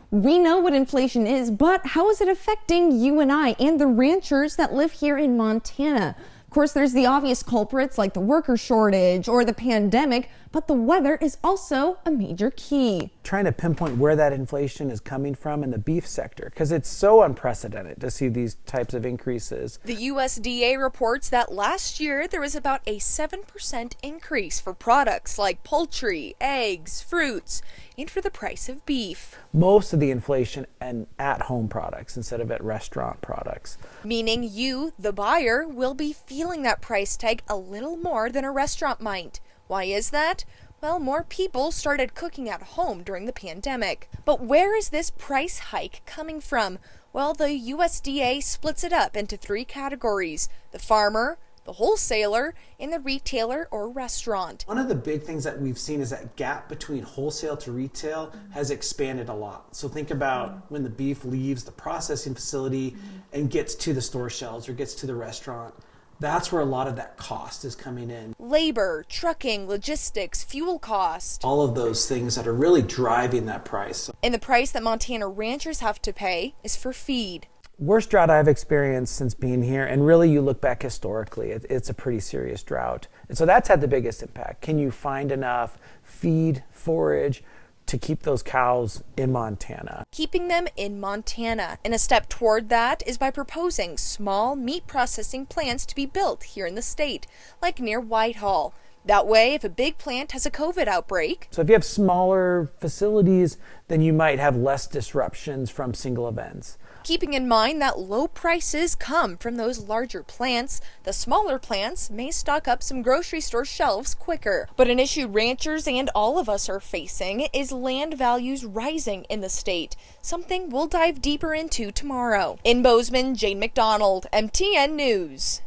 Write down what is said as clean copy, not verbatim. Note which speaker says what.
Speaker 1: We know what inflation is, but how is it affecting you and I and the ranchers that live here in Montana? Of course, there's the obvious culprits like the worker shortage or the pandemic, but the weather is also a major key.
Speaker 2: Trying to pinpoint where that inflation is coming from in the beef sector, because it's so unprecedented to see these types of increases.
Speaker 3: The USDA reports that last year there was about a 7% increase for products like poultry, eggs, fruits, and for the price of beef.
Speaker 2: Most of the inflation and at-home products instead of at restaurant products.
Speaker 3: Meaning you, the buyer, will be feeling that price tag a little more than a restaurant might. Why is that? Well, more people started cooking at home during the pandemic. But where is this price hike coming from? Well, the USDA splits it up into three categories: the farmer, the wholesaler, and the retailer or restaurant.
Speaker 2: One of the big things that we've seen is that gap between wholesale to retail has expanded a lot. So think about when the beef leaves the processing facility and gets to the store shelves or gets to the restaurant. That's where a lot of that cost is coming in.
Speaker 3: Labor, trucking, logistics, fuel cost.
Speaker 2: All of those things that are really driving that price.
Speaker 3: And the price that Montana ranchers have to pay is for feed.
Speaker 2: Worst drought I've experienced since being here, and really you look back historically, it's a pretty serious drought. And so that's had the biggest impact. Can you find enough feed, forage, to keep those cows in Montana?
Speaker 3: Keeping them in Montana. And a step toward that is by proposing small meat processing plants to be built here in the state, like near Whitehall. That way, if a big plant has a COVID outbreak.
Speaker 2: So if you have smaller facilities, then you might have less disruptions from single events.
Speaker 3: Keeping in mind that low prices come from those larger plants, the smaller plants may stock up some grocery store shelves quicker. But an issue ranchers and all of us are facing is land values rising in the state, something we'll dive deeper into tomorrow. In Bozeman, Jane McDonald, MTN News.